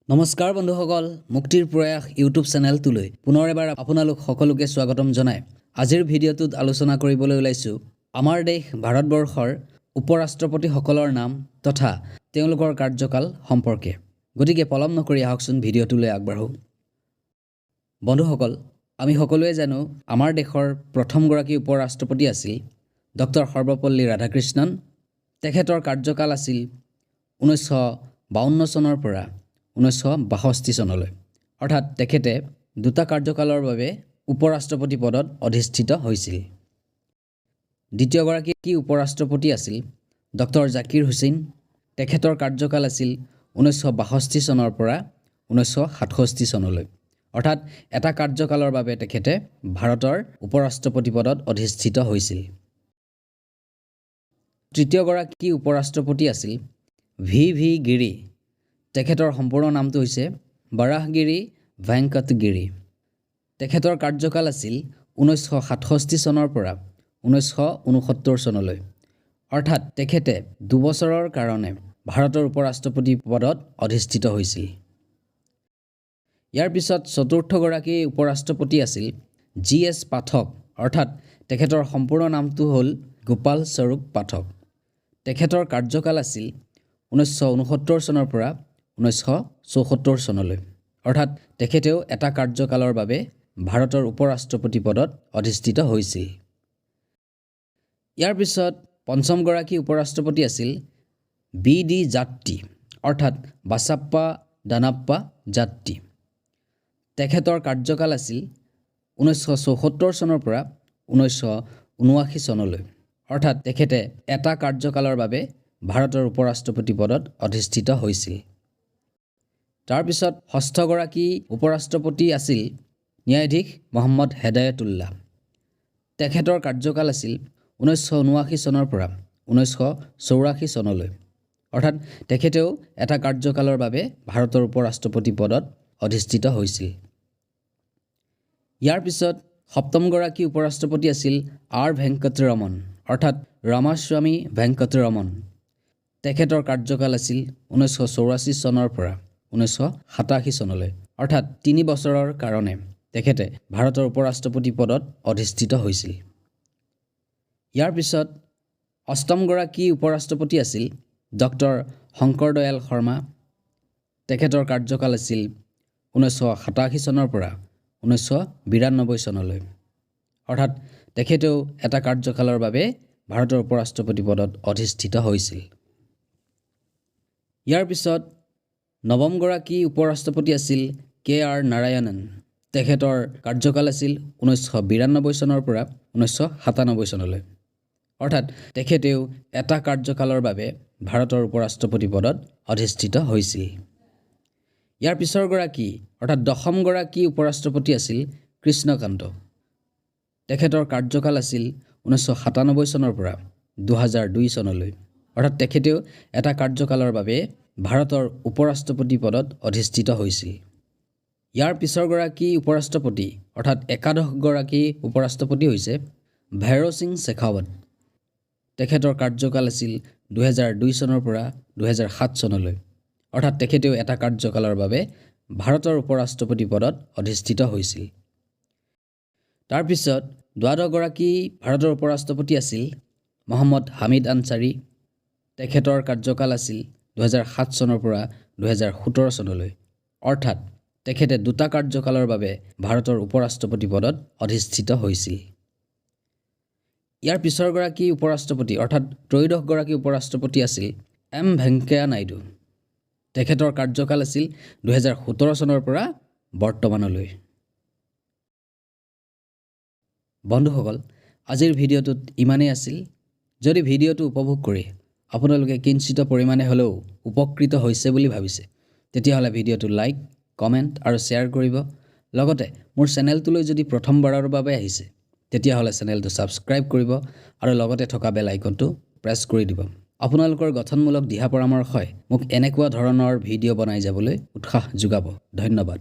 নমস্কাৰ বন্ধুসকল, মুক্তিৰ প্ৰয়াস ইউটিউব চেনেলটোলৈ পুনৰ এবাৰ আপোনালোক সকলোকে স্বাগতম জনাই আজিৰ ভিডিঅ'টোত আলোচনা কৰিবলৈ ওলাইছো আমাৰ দেশ ভাৰতবৰ্ষৰ উপৰাষ্ট্ৰপতিসকলৰ নাম তথা তেওঁলোকৰ কাৰ্যকাল সম্পৰ্কে। গতিকে পলম নকৰি আহকচোন ভিডিঅ'টোলৈ আগবাঢ়ো। বন্ধুসকল, আমি সকলোৱে জানো আমাৰ দেশৰ প্ৰথমগৰাকী উপৰাষ্ট্ৰপতি আছিল ডক্টৰ সৰ্বপল্লী ৰাধাকৃষ্ণন। তেখেতৰ কাৰ্যকাল আছিল 1952 চনৰ পৰা 1962 চনলৈ। অৰ্থাৎ তেখেতে দুটা কাৰ্যকালৰ বাবে উপৰাষ্ট্ৰপতি পদত অধিষ্ঠিত হৈছিল। দ্বিতীয়গৰাকী উপৰাষ্ট্ৰপতি আছিল ডক্টৰ জাকিৰ হুছেইন। তেখেতৰ কাৰ্যকাল আছিল 1962 চনৰ পৰা 1967 চনলৈ। অৰ্থাৎ এটা কাৰ্যকালৰ বাবে তেখেতে ভাৰতৰ উপৰাষ্ট্ৰপতি পদত অধিষ্ঠিত হৈছিল। তৃতীয়গৰাকী উপৰাষ্ট্ৰপতি আছিল ভি গিৰি। তেখেতৰ সম্পূৰ্ণ নামটো হৈছে বৰাহগিৰি ভেংকট গিৰি। তেখেতৰ কাৰ্যকাল আছিল 1967 চনৰ পৰা 1969 চনলৈ। অৰ্থাৎ তেখেতে 2 বছৰৰ কাৰণে ভাৰতৰ উপৰাষ্ট্ৰপতি পদত অধিষ্ঠিত হৈছিল। ইয়াৰ পিছত চতুৰ্থগৰাকী উপৰাষ্ট্ৰপতি আছিল GS পাঠক। অৰ্থাৎ তেখেতৰ সম্পূৰ্ণ নামটো হ'ল গোপাল স্বৰূপ পাঠক। তেখেতৰ কাৰ্যকাল আছিল 1969 চনৰ পৰা 1974 চনলৈ। অৰ্থাৎ তেখেতেও এটা কাৰ্যকালৰ বাবে ভাৰতৰ উপৰাষ্ট্ৰপতি পদত অধিষ্ঠিত হৈছিল। ইয়াৰ পিছত পঞ্চমগৰাকী উপৰাষ্ট্ৰপতি আছিল BD জাত্তি। অৰ্থাৎ বাছাপ্পা দানাপ্পা জাত্তি। তেখেতৰ কাৰ্যকাল আছিল 1974 চনৰ পৰা 1979 চনলৈ। অৰ্থাৎ তেখেতে এটা কাৰ্যকালৰ বাবে ভাৰতৰ উপৰাষ্ট্ৰপতি পদত অধিষ্ঠিত হৈছিল। তাৰপিছত ষষ্ঠগৰাকী উপৰাষ্ট্ৰপতি আছিল ন্যায়াধীশ মহম্মদ হেদায়তুল্লাহ। তেখেতৰ কাৰ্যকাল আছিল 1979 চনৰ পৰা 1984 চনলৈ। অৰ্থাৎ তেখেতেও এটা কাৰ্যকালৰ বাবে ভাৰতৰ উপৰাষ্ট্ৰপতি পদত অধিষ্ঠিত হৈছিল। ইয়াৰ পিছত সপ্তমগৰাকী উপৰাষ্ট্ৰপতি আছিল R ভেংকটৰমন। অৰ্থাৎ ৰামাস্বামী ভেংকটৰমন। তেখেতৰ কাৰ্যকাল আছিল 1984 চনৰ পৰা 1987 চনলৈ। অৰ্থাৎ 3 বছৰৰ কাৰণে তেখেতে ভাৰতৰ উপৰাষ্ট্ৰপতি পদত অধিষ্ঠিত হৈছিল। ইয়াৰ পিছত অষ্টমগৰাকী উপৰাষ্ট্ৰপতি আছিল ডক্টৰ শংকৰ দয়াল শৰ্মা। তেখেতৰ কাৰ্যকাল আছিল 1987 চনৰ পৰা 1992 চনলৈ। অৰ্থাৎ তেখেতেও এটা কাৰ্যকালৰ বাবে ভাৰতৰ উপৰাষ্ট্ৰপতি পদত অধিষ্ঠিত হৈছিল। ইয়াৰ পিছত নৱমগৰাকী উপৰাষ্ট্ৰপতি আছিল KR নাৰায়ণন। তেখেতৰ কাৰ্যকাল আছিল 1992 চনৰ পৰা 1997 চনলৈ। অৰ্থাৎ তেখেতেও এটা কাৰ্যকালৰ বাবে ভাৰতৰ উপৰাষ্ট্ৰপতি পদত অধিষ্ঠিত হৈছিল। ইয়াৰ পিছৰগৰাকী অৰ্থাৎ দশমগৰাকী উপৰাষ্ট্ৰপতি আছিল কৃষ্ণকান্ত। তেখেতৰ কাৰ্যকাল আছিল 1997 চনৰ পৰা 2002 চনলৈ। অৰ্থাৎ তেখেতেও এটা কাৰ্যকালৰ বাবে ভাৰতৰ উপৰাষ্ট্ৰপতি পদত অধিষ্ঠিত হৈছিল। ইয়াৰ পিছৰগৰাকী উপৰাষ্ট্ৰপতি অৰ্থাৎ একাদশগৰাকী উপৰাষ্ট্ৰপতি হৈছে ভৈৰৱ সিং শেখাৱত। তেখেতৰ কাৰ্যকাল আছিল 2002 চনৰ পৰা 2007 চনলৈ। অৰ্থাৎ তেখেতেও এটা কাৰ্যকালৰ বাবে ভাৰতৰ উপৰাষ্ট্ৰপতি পদত অধিষ্ঠিত হৈছিল। তাৰপিছত দ্বাদশগৰাকী ভাৰতৰ উপৰাষ্ট্ৰপতি আছিল মহম্মদ হামিদ আনচাৰী। তেখেতৰ কাৰ্যকাল আছিল 2007 চনৰ পৰা 2017 চনলৈ। অৰ্থাৎ তেখেতে দুটা কাৰ্যকালৰ বাবে ভাৰতৰ উপৰাষ্ট্ৰপতি পদত অধিষ্ঠিত হৈছিল। ইয়াৰ পিছৰগৰাকী উপৰাষ্ট্ৰপতি অৰ্থাৎ ত্ৰয়োদশগৰাকী উপৰাষ্ট্ৰপতি আছিল M ভেংকায়া নাইডু। তেখেতৰ কাৰ্যকাল আছিল 2017 চনৰ পৰা বৰ্তমানলৈ। বন্ধুসকল, আজিৰ ভিডিঅ'টোত ইমানেই আছিল। যদি ভিডিঅ'টো উপভোগ কৰি আপোনালোকে কিঞ্চিত পৰিমাণে হ'লেও উপকৃত হৈছে বুলি ভাবিছে, তেতিয়াহ'লে ভিডিঅ'টো লাইক, কমেণ্ট আৰু শ্বেয়াৰ কৰিব। লগতে মোৰ চেনেলটোলৈ যদি প্ৰথমবাৰৰ বাবে আহিছে, তেতিয়াহ'লে চেনেলটো ছাবস্ক্ৰাইব কৰিব আৰু লগতে থকা বেল আইকনটো প্ৰেছ কৰি দিব। আপোনালোকৰ গঠনমূলক দিহা পৰামৰ্শই মোক এনেকুৱা ধৰণৰ ভিডিঅ' বনাই যাবলৈ উৎসাহ যোগাব। ধন্যবাদ।